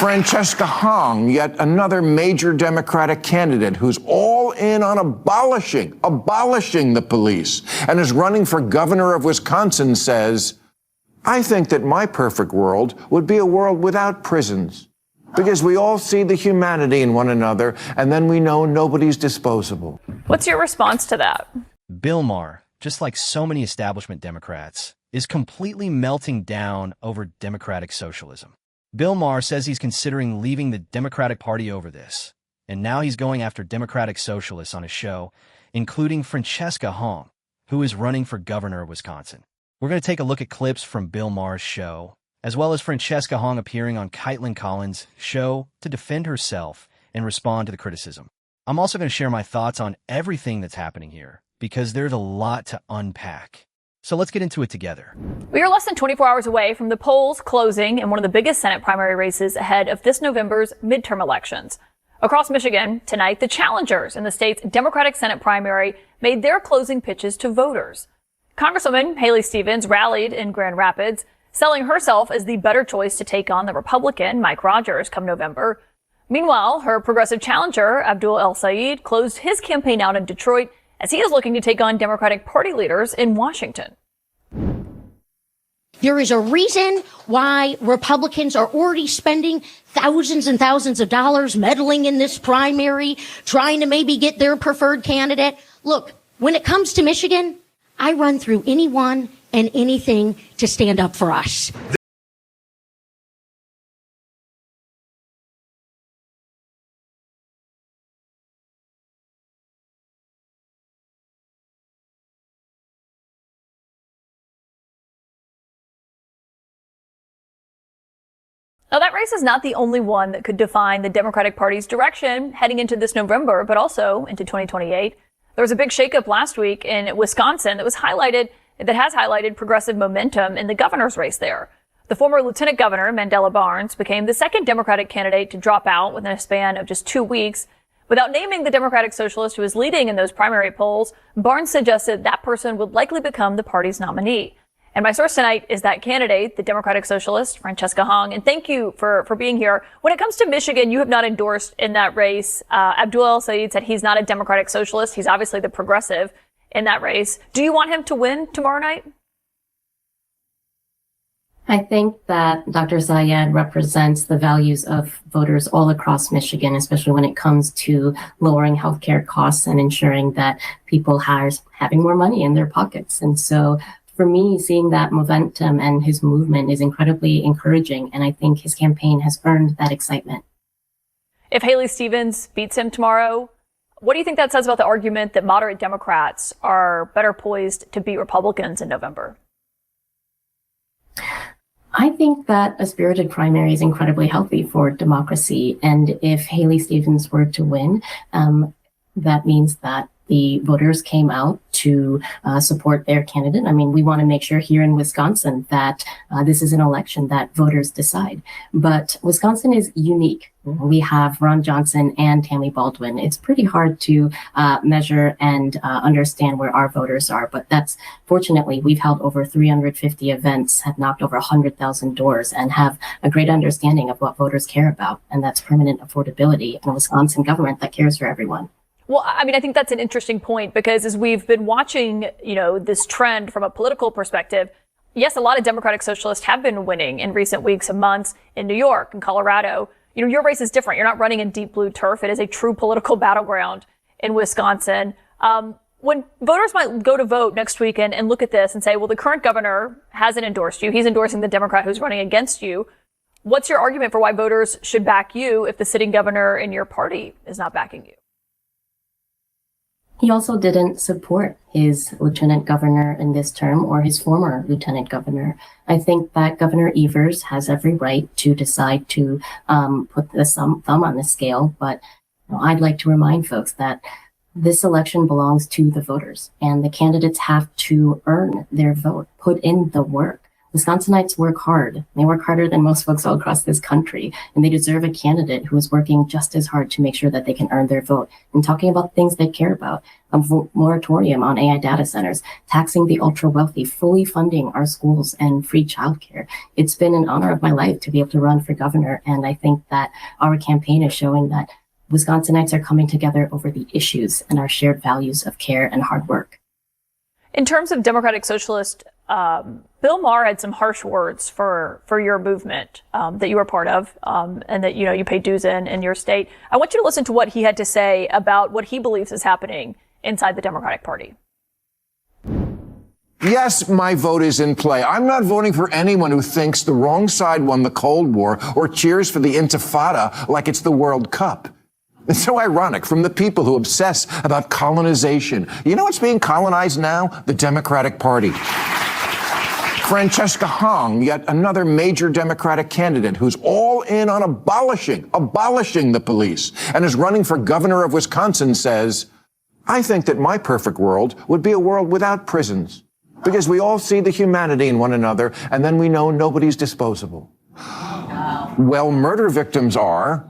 Francesca Hong, yet another major Democratic candidate who's all in on abolishing the police and is running for governor of Wisconsin, says, I think that my perfect world would be a world without prisons, because we all see the humanity in one another, and then we know nobody's disposable. What's your response to that? Bill Maher, just like so many establishment Democrats, is completely melting down over democratic socialism. Bill Maher says he's considering leaving the Democratic Party over this, and now he's going after Democratic Socialists on his show, including Francesca Hong, who is running for governor of Wisconsin. We're going to take a look at clips from Bill Maher's show, as well as Francesca Hong appearing on Caitlin Collins' show to defend herself and respond to the criticism. I'm also going to share my thoughts on everything that's happening here, because there's a lot to unpack. So let's get into it together. We are less than 24 hours away from the polls closing in one of the biggest Senate primary races ahead of this November's midterm elections. Across Michigan, tonight, the challengers in the state's Democratic Senate primary made their closing pitches to voters. Congresswoman Haley Stevens rallied in Grand Rapids, selling herself as the better choice to take on the Republican Mike Rogers come November. Meanwhile, her progressive challenger, Abdul El-Sayed, closed his campaign out in Detroit as he is looking to take on Democratic Party leaders in Washington. There is a reason why Republicans are already spending thousands and thousands of dollars meddling in this primary, trying to maybe get their preferred candidate. Look, when it comes to Michigan, I run through anyone and anything to stand up for us. Now, that race is not the only one that could define the Democratic Party's direction heading into this November, but also into 2028. There was a big shakeup last week in Wisconsin that has highlighted progressive momentum in the governor's race there. The former Lieutenant Governor, Mandela Barnes, became the second Democratic candidate to drop out within a span of just 2 weeks. Without naming the Democratic Socialist who is leading in those primary polls, Barnes suggested that person would likely become the party's nominee. And my source tonight is that candidate, the Democratic Socialist, Francesca Hong. And thank you for being here. When it comes to Michigan, you have not endorsed in that race. Abdul El-Sayed said he's not a Democratic Socialist. He's obviously the progressive in that race. Do you want him to win tomorrow night? I think that Dr. Zayed represents the values of voters all across Michigan, especially when it comes to lowering healthcare costs and ensuring that people are having more money in their pockets. And so for me, seeing that momentum and his movement is incredibly encouraging, and I think his campaign has earned that excitement. If Haley Stevens beats him tomorrow, what do you think that says about the argument that moderate Democrats are better poised to beat Republicans in November? I think that a spirited primary is incredibly healthy for democracy, and if Haley Stevens were to win, that means that the voters came out to support their candidate. I mean, we want to make sure here in Wisconsin that this is an election that voters decide. But Wisconsin is unique. We have Ron Johnson and Tammy Baldwin. It's pretty hard to measure and understand where our voters are. But that's fortunately, we've held over 350 events, have knocked over 100,000 doors, and have a great understanding of what voters care about. And that's permanent affordability and a Wisconsin government that cares for everyone. Well, I mean, I think that's an interesting point because as we've been watching, this trend from a political perspective, yes, a lot of Democratic Socialists have been winning in recent weeks and months in New York and Colorado. Your race is different. You're not running in deep blue turf. It is a true political battleground in Wisconsin. When voters might go to vote next weekend and look at this and say, well, the current governor hasn't endorsed you. He's endorsing the Democrat who's running against you. What's your argument for why voters should back you if the sitting governor in your party is not backing you? He also didn't support his lieutenant governor in this term or his former lieutenant governor. I think that Governor Evers has every right to decide to put the thumb on the scale. But I'd like to remind folks that this election belongs to the voters, and the candidates have to earn their vote, put in the work. Wisconsinites work hard. They work harder than most folks all across this country, and they deserve a candidate who is working just as hard to make sure that they can earn their vote. And talking about things they care about, a moratorium on AI data centers, taxing the ultra-wealthy, fully funding our schools, and free childcare. It's been an honor of my life to be able to run for governor, and I think that our campaign is showing that Wisconsinites are coming together over the issues and our shared values of care and hard work. In terms of Democratic Socialist, Bill Maher had some harsh words for your movement that you were part of, and that you pay dues in your state. I want you to listen to what he had to say about what he believes is happening inside the Democratic Party. Yes, my vote is in play. I'm not voting for anyone who thinks the wrong side won the Cold War or cheers for the Intifada like it's the World Cup. It's so ironic from the people who obsess about colonization. You know what's being colonized now? The Democratic Party. Francesca Hong, yet another major Democratic candidate who's all in on abolishing the police and is running for governor of Wisconsin, says, I think that my perfect world would be a world without prisons, because we all see the humanity in one another, and then we know nobody's disposable. Well, murder victims are.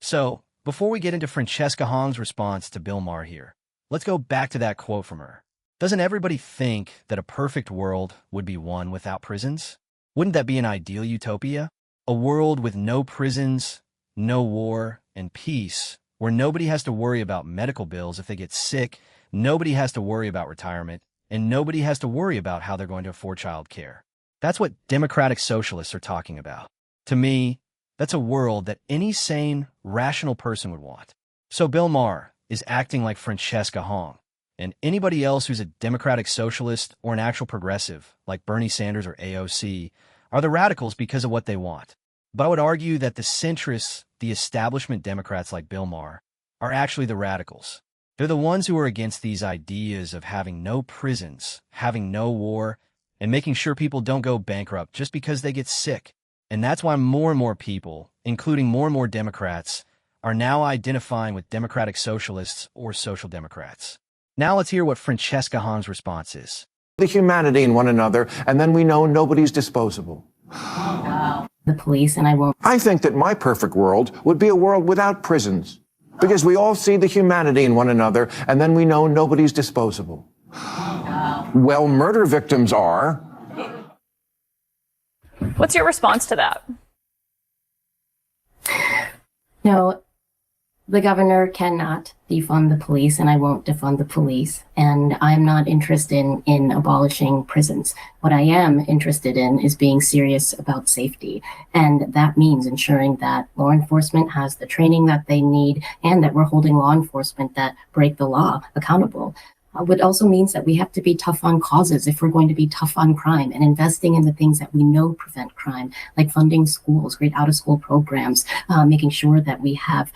So, before we get into Francesca Hong's response to Bill Maher here, let's go back to that quote from her. Doesn't everybody think that a perfect world would be one without prisons? Wouldn't that be an ideal utopia? A world with no prisons, no war, and peace, where nobody has to worry about medical bills if they get sick, nobody has to worry about retirement, and nobody has to worry about how they're going to afford child care. That's what Democratic Socialists are talking about. To me, that's a world that any sane, rational person would want. So Bill Maher is acting like Francesca Hong, and anybody else who's a Democratic Socialist or an actual progressive, like Bernie Sanders or AOC, are the radicals because of what they want. But I would argue that the centrists, the establishment Democrats like Bill Maher, are actually the radicals. They're the ones who are against these ideas of having no prisons, having no war, and making sure people don't go bankrupt just because they get sick. And that's why more and more people, including more and more Democrats, are now identifying with Democratic Socialists or Social Democrats. Now let's hear what Francesca Hong's response is. The humanity in one another, and then we know nobody's disposable. The police, and I won't. I think that my perfect world would be a world without prisons, because we all see the humanity in one another, and then we know nobody's disposable. Well, murder victims are. What's your response to that? No, the governor cannot defund the police, and I won't defund the police. And I'm not interested in abolishing prisons. What I am interested in is being serious about safety. And that means ensuring that law enforcement has the training that they need, and that we're holding law enforcement that break the law accountable. What also means that we have to be tough on causes if we're going to be tough on crime, and investing in the things that we know prevent crime, like funding schools, great out-of-school programs, making sure that we have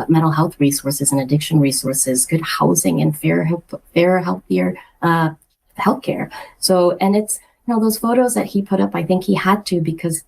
mental health resources and addiction resources, good housing, and fair, healthier healthcare. So, and it's, those photos that he put up, I think he had to, because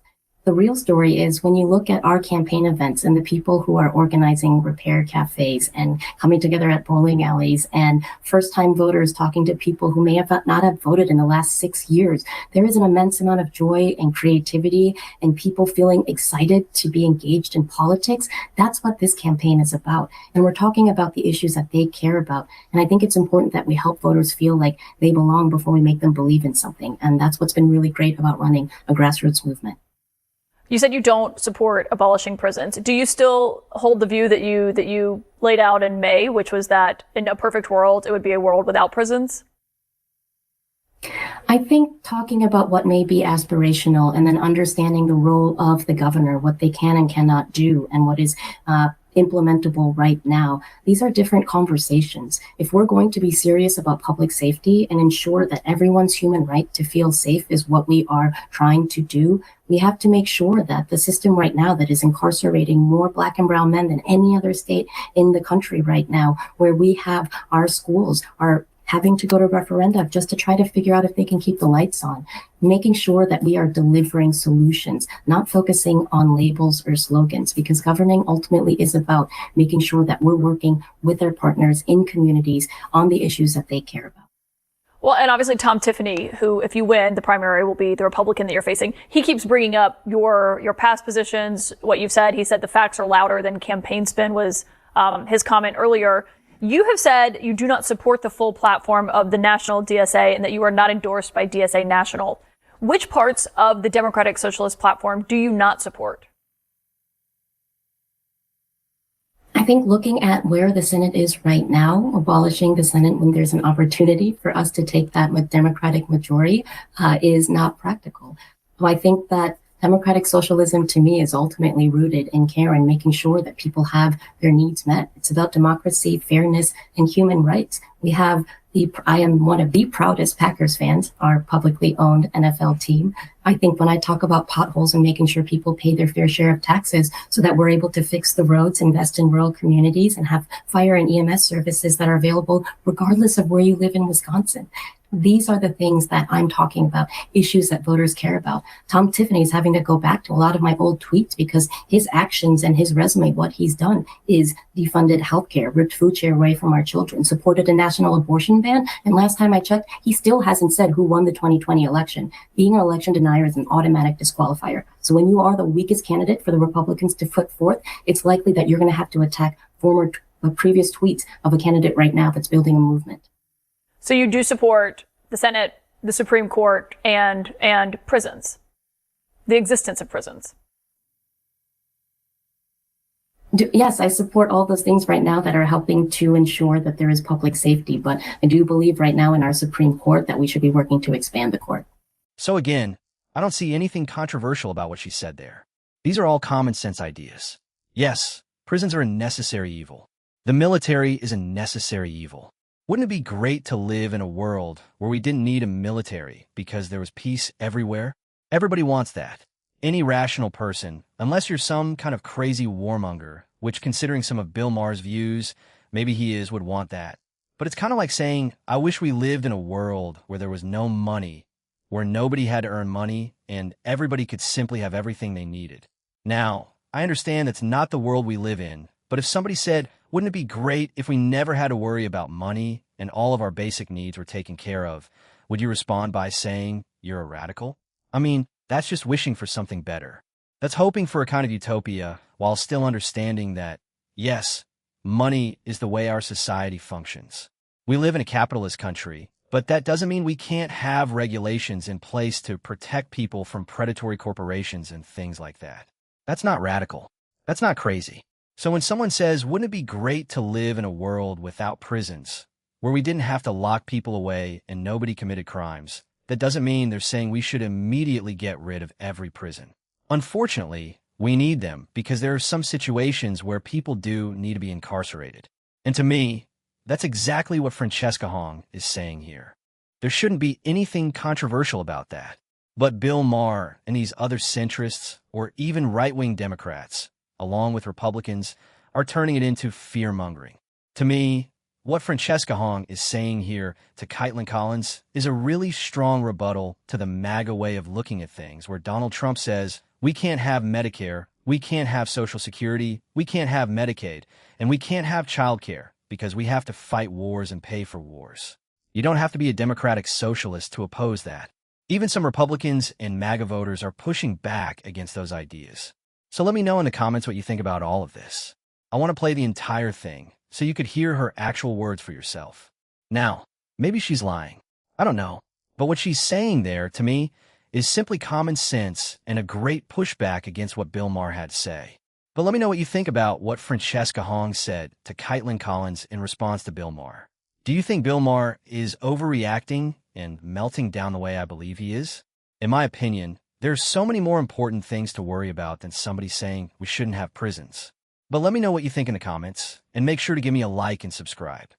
the real story is when you look at our campaign events and the people who are organizing repair cafes and coming together at bowling alleys and first-time voters talking to people who may have not have voted in the last 6 years, there is an immense amount of joy and creativity and people feeling excited to be engaged in politics. That's what this campaign is about. And we're talking about the issues that they care about. And I think it's important that we help voters feel like they belong before we make them believe in something. And that's what's been really great about running a grassroots movement. You said you don't support abolishing prisons. Do you still hold the view that you laid out in May, which was that in a perfect world, it would be a world without prisons? I think talking about what may be aspirational and then understanding the role of the governor, what they can and cannot do, and what is implementable right now. These are different conversations. If we're going to be serious about public safety and ensure that everyone's human right to feel safe is what we are trying to do, we have to make sure that the system right now that is incarcerating more Black and brown men than any other state in the country right now, where we have our schools are having to go to referenda just to try to figure out if they can keep the lights on, making sure that we are delivering solutions, not focusing on labels or slogans, because governing ultimately is about making sure that we're working with our partners in communities on the issues that they care about. Well, and obviously Tom Tiffany, who, if you win the primary, will be the Republican that you're facing. He keeps bringing up your past positions, what you've said. He said the facts are louder than campaign spin was his comment earlier. You have said you do not support the full platform of the national DSA and that you are not endorsed by DSA National. Which parts of the Democratic Socialist platform do you not support? I think looking at where the Senate is right now, abolishing the Senate when there's an opportunity for us to take that with Democratic majority is not practical. So I think that Democratic socialism to me is ultimately rooted in care and making sure that people have their needs met. It's about democracy, fairness, and human rights. I am one of the proudest Packers fans, our publicly owned NFL team. I think when I talk about potholes and making sure people pay their fair share of taxes so that we're able to fix the roads, invest in rural communities, and have fire and EMS services that are available regardless of where you live in Wisconsin. These are the things that I'm talking about, issues that voters care about. Tom Tiffany is having to go back to a lot of my old tweets because his actions and his resume, what he's done is defunded healthcare, ripped food share away from our children, supported a national abortion ban. And last time I checked, he still hasn't said who won the 2020 election. Being an election denier is an automatic disqualifier. So when you are the weakest candidate for the Republicans to put forth, it's likely that you're going to have to attack previous tweets of a candidate right now that's building a movement. So you do support the Senate, the Supreme Court, and prisons, the existence of prisons. Yes, I support all those things right now that are helping to ensure that there is public safety. But I do believe right now in our Supreme Court that we should be working to expand the court. So again, I don't see anything controversial about what she said there. These are all common sense ideas. Yes, prisons are a necessary evil. The military is a necessary evil. Wouldn't it be great to live in a world where we didn't need a military because there was peace everywhere? Everybody wants that. Any rational person, unless you're some kind of crazy warmonger, which considering some of Bill Maher's views, maybe he is, would want that. But it's kind of like saying, I wish we lived in a world where there was no money, where nobody had to earn money, and everybody could simply have everything they needed. Now, I understand that's not the world we live in, but if somebody said, wouldn't it be great if we never had to worry about money and all of our basic needs were taken care of? Would you respond by saying you're a radical? I mean, that's just wishing for something better. That's hoping for a kind of utopia while still understanding that, yes, money is the way our society functions. We live in a capitalist country, but that doesn't mean we can't have regulations in place to protect people from predatory corporations and things like that. That's not radical. That's not crazy. So when someone says, wouldn't it be great to live in a world without prisons, where we didn't have to lock people away and nobody committed crimes, that doesn't mean they're saying we should immediately get rid of every prison. Unfortunately, we need them because there are some situations where people do need to be incarcerated. And to me, that's exactly what Francesca Hong is saying here. There shouldn't be anything controversial about that. But Bill Maher and these other centrists, or even right-wing Democrats, along with Republicans, are turning it into fear-mongering. To me, what Francesca Hong is saying here to Caitlin Collins is a really strong rebuttal to the MAGA way of looking at things, where Donald Trump says, we can't have Medicare, we can't have Social Security, we can't have Medicaid, and we can't have child care because we have to fight wars and pay for wars. You don't have to be a Democratic Socialist to oppose that. Even some Republicans and MAGA voters are pushing back against those ideas. So let me know in the comments what you think about all of this. I want to play the entire thing so you could hear her actual words for yourself. Now, maybe she's lying. I don't know. But what she's saying there, to me, is simply common sense and a great pushback against what Bill Maher had to say. But let me know what you think about what Francesca Hong said to Caitlin Collins in response to Bill Maher. Do you think Bill Maher is overreacting and melting down the way I believe he is? In my opinion, there's so many more important things to worry about than somebody saying we shouldn't have prisons. But let me know what you think in the comments, and make sure to give me a like and subscribe.